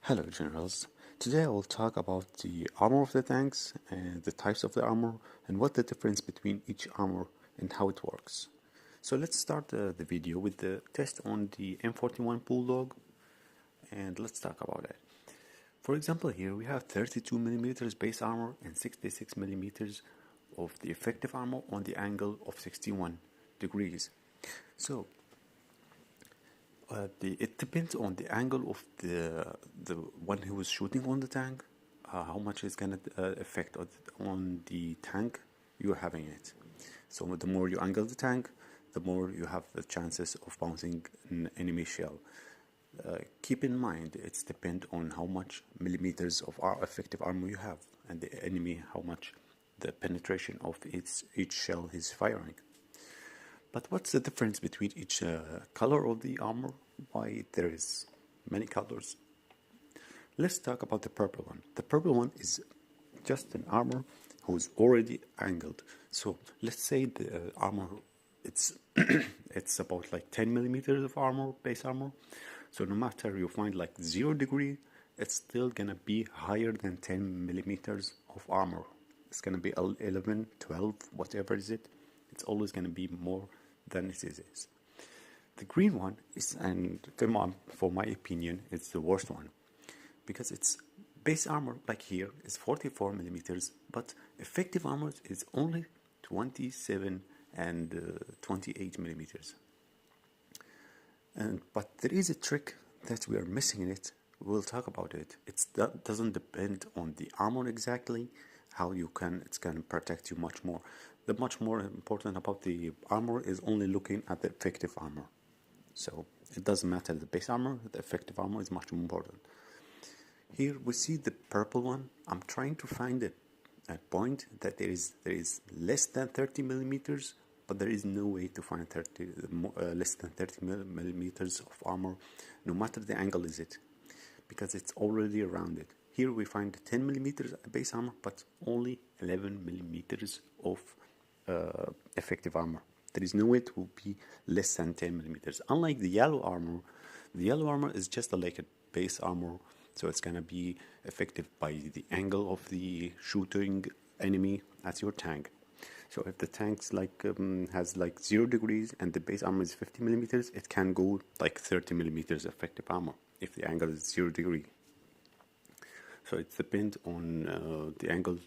Hello generals, today I will talk about the armor of the tanks and the types of the armor and what the difference between each armor and how it works. So let's start the video with the test on the M41 Bulldog and let's talk about it. For example, here we have 32mm base armor and 66mm of the effective armor on the angle of 61 degrees. So it depends on the angle of the one who is shooting on the tank, how much is gonna affect on the tank you're having it. So the more you angle the tank, the more you have the chances of bouncing an enemy shell. Keep in mind it's depend on how much millimeters of our effective armor you have, and the enemy how much the penetration of each shell is firing. But what's the difference between each color of the armor? Why there is many colors? Let's talk about the purple one. The purple one is just an armor who's already angled. So let's say the armor it's it's about like 10mm of armor, base armor. So no matter you find like 0 degree, it's still gonna be higher than 10mm of armor. It's gonna be 11, 12, whatever is it. It's always gonna be more than it is. The green one is, and for my opinion, it's the worst one, because it's base armor like here is 44mm, but effective armor is only 27 and 28mm. But there is a trick that we are missing in it. We'll talk about it. That doesn't depend on the armor exactly, how it's gonna protect you much more. The much more important about the armor is only looking at the effective armor. So it doesn't matter the base armor, the effective armor is much more important. Here we see the purple one. I'm trying to find a point that there is less than 30mm, but there is no way to find less than 30mm of armor, no matter the angle is it, because it's already around it. Here we find 10mm base armor, but only 11mm of effective armor. There is no way it will be less than 10mm. Unlike the yellow armor is just like a base armor, so it's gonna be effective by the angle of the shooting enemy at your tank. So if the tank's like has like 0 degrees and the base armor is 50mm, it can go like 30mm effective armor if the angle is 0 degree. So it depends on the angle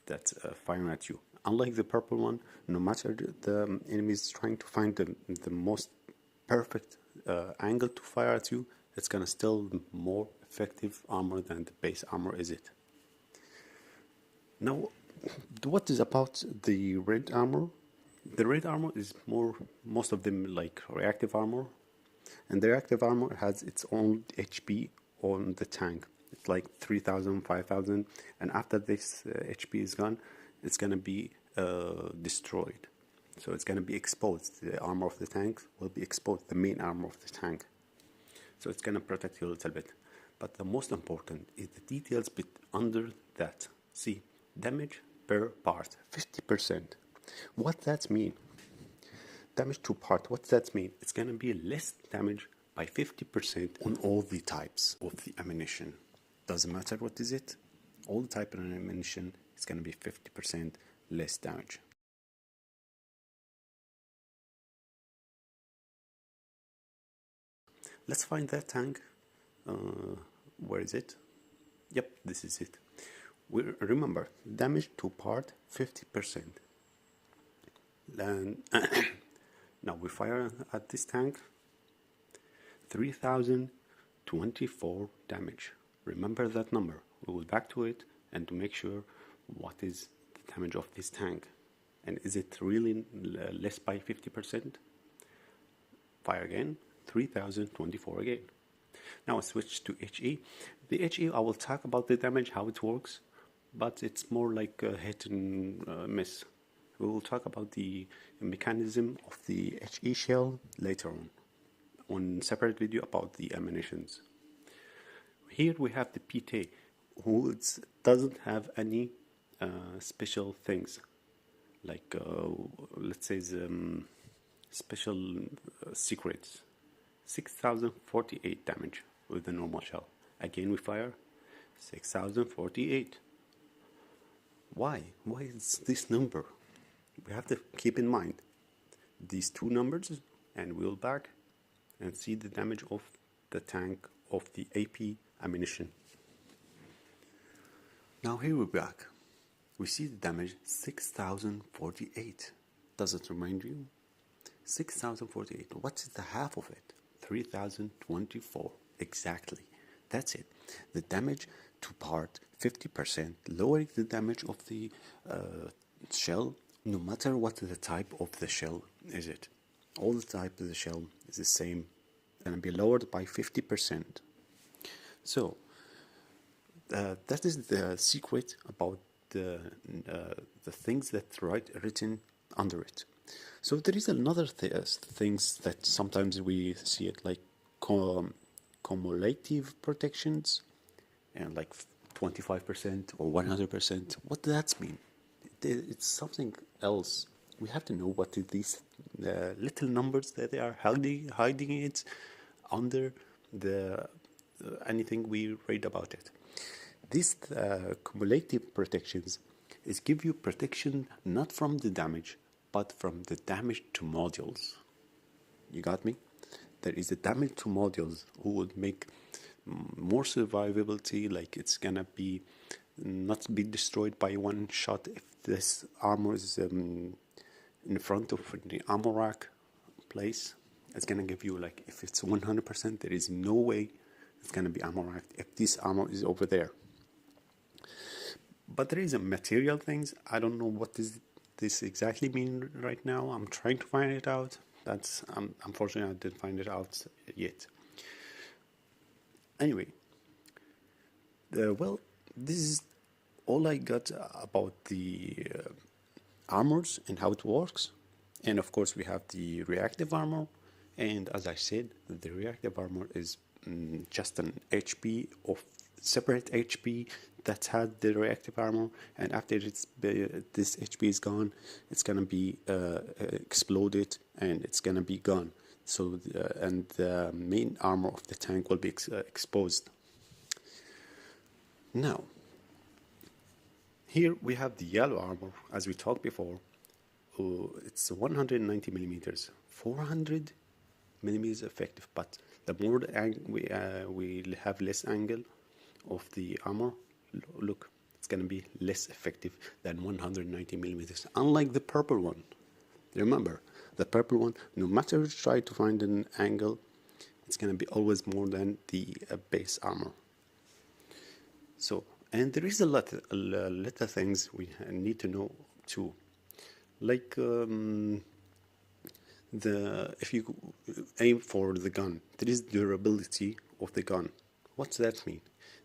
that's firing at you. Unlike the purple one, no matter the enemy is trying to find the most perfect angle to fire at you, it's gonna still more effective armor than the base armor is it. Now, what is about the red armor? The red armor is most of them like reactive armor, and the reactive armor has its own HP on the tank. It's like 3,000, 5,000, and after this HP is gone, it's gonna be destroyed. So it's gonna be exposed. The armor of the tank will be exposed, the main armor of the tank. So it's gonna protect you a little bit. But the most important is the details under that. See, damage per part, 50%. What that mean? Damage to part, what that mean? It's gonna be less damage by 50% on all the types of the ammunition. Doesn't matter what is it, all the type of ammunition is going to be 50% less damage. Let's find that tank. Where is it? Yep, this is it. Remember, damage to part 50%. And now we fire at this tank, 3,024 damage. Remember that number. We will back to it and to make sure what is the damage of this tank. And is it really less by 50%? Fire again, 3,024 again. Now switch to HE. The HE, I will talk about the damage, how it works, but it's more like a hit and miss. We will talk about the mechanism of the HE shell later on separate video about the ammunitions. Here we have the PT, who doesn't have any special things, like let's say the special secrets. 6,048 damage with the normal shell. Again we fire 6048. Why is this number? We have to keep in mind these two numbers, and we'll back and see the damage of the tank of the AP ammunition. Now here we're back. We see the damage 6048. Does it remind you? 6048. What's the half of it? 3024. Exactly. That's it. The damage to part 50%, lowering the damage of the shell, no matter what the type of the shell is it. All the type of the shell is the same. Gonna be lowered by 50%. So that is the secret about the things that written under it. So there is another things that sometimes we see it like cumulative protections, and like 25% or 100%. What does that mean? It's something else. We have to know what these little numbers that they are hiding it under the anything we read about it. These cumulative protections is give you protection not from the damage, but from the damage to modules. You got me? There is a damage to modules who would make more survivability, like it's gonna be not be destroyed by one shot if this armor is in front of the armor rack place. It's gonna give you, like, if it's 100%, there is no way it's gonna be armor racked if this armor is over there. But there is a material things. I don't know what does this exactly mean right now. I'm trying to find it out. That's unfortunately I didn't find it out yet. Anyway, well, this is all I got about the armors and how it works. And of course, we have the reactive armor. And as I said, the reactive armor is just an HP of separate HP that had the reactive armor, and after this HP is gone, it's gonna be exploded and it's gonna be gone. So and the main armor of the tank will be exposed. Now, here we have the yellow armor, as we talked before. It's 190 millimeters, 400 millimeters effective, but the more we have less angle of the armor, look, it's gonna be less effective than 190 millimeters, unlike the purple one. Remember, the purple one, no matter you try to find an angle, it's gonna be always more than the base armor. So, and there is a lot of things we need to know too, like if you aim for the gun, there is durability of the gun. What's that mean?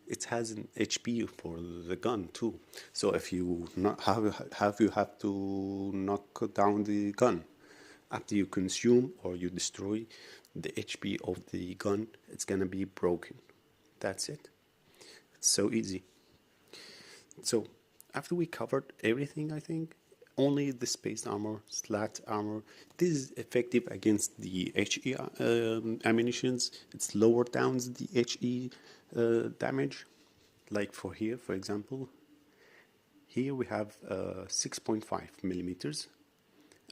It has an HP for the gun too. So if you have to knock down the gun after you consume or you destroy the HP of the gun, it's gonna be broken. That's it. It's so easy. So after we covered everything, I think only the space armor, slat armor, this is effective against the HE ammunitions. It's lower down the HE damage. Like for here, for example, here we have 6.5 millimeters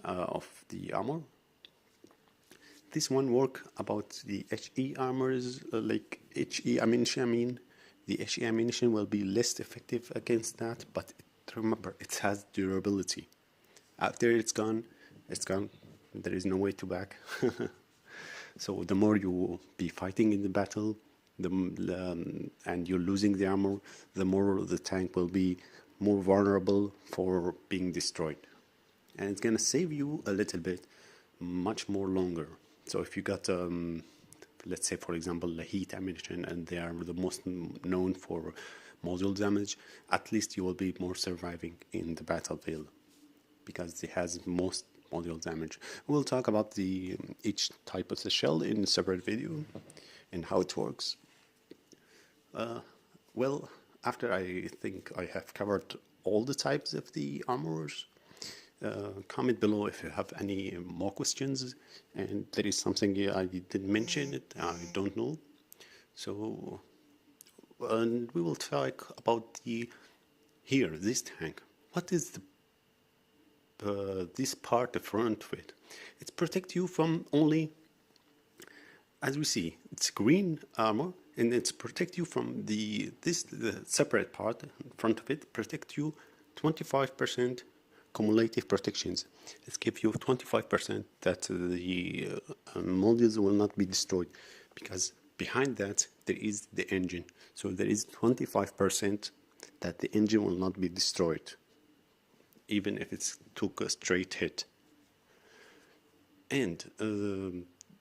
of the armor. This one work about the HE armors, like HE ammunition. I mean, the HE ammunition will be less effective against that, but remember, it has durability. After it's gone, it's gone. There is no way to back. So the more you will be fighting in the battle, and you're losing the armor, the more the tank will be more vulnerable for being destroyed. And it's gonna save you a little bit, much more longer. So if you got, let's say for example, the heat ammunition, and they are the most known for module damage, at least you will be more surviving in the battlefield, because it has most module damage. We'll talk about each type of the shell in a separate video and how it works. Well, after I think I have covered all the types of the armors, comment below if you have any more questions, and there is something I didn't mention it, I don't know. So and we will talk about this tank. What is this part, the front of it? It protects you from only, as we see, it's green armor, and it's protect you from the separate part in front of it, protect you 25% cumulative protections. It gives you 25% that the modules will not be destroyed, because behind that there is the engine. So there is 25% that the engine will not be destroyed, even if it took a straight hit. And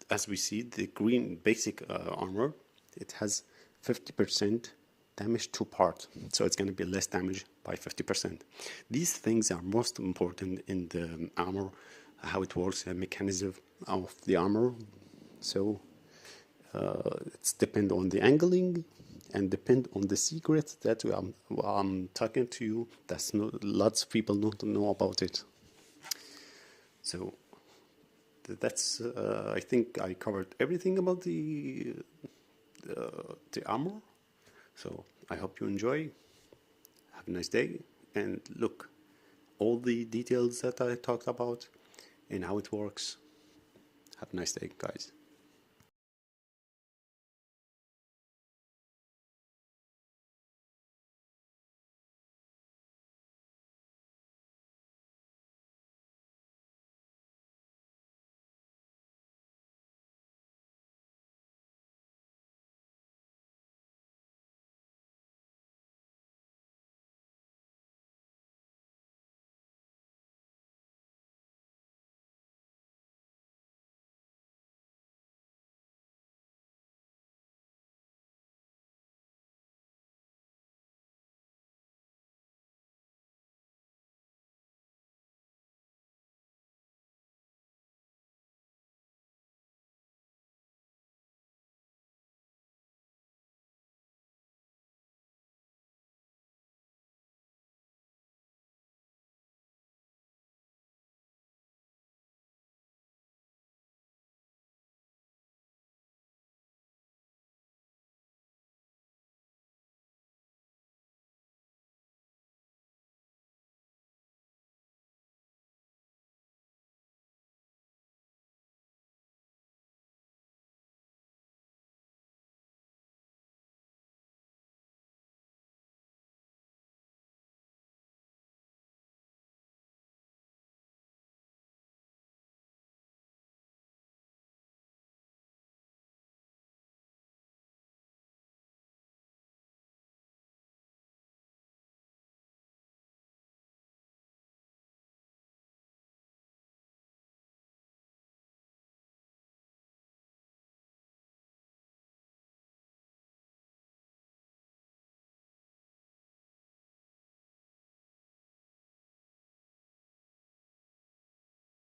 as we see, the green basic armor, it has 50% damage to part, so it's going to be less damage by 50%. These things are most important in the armor, how it works, the mechanism of the armor. So it's depend on the angling and depend on the secrets that I'm talking to you. That's lots of people don't know about it. So that's I think I covered everything about the armor. So I hope you enjoy. Have a nice day, and look, all the details that I talked about and how it works. Have a nice day, guys.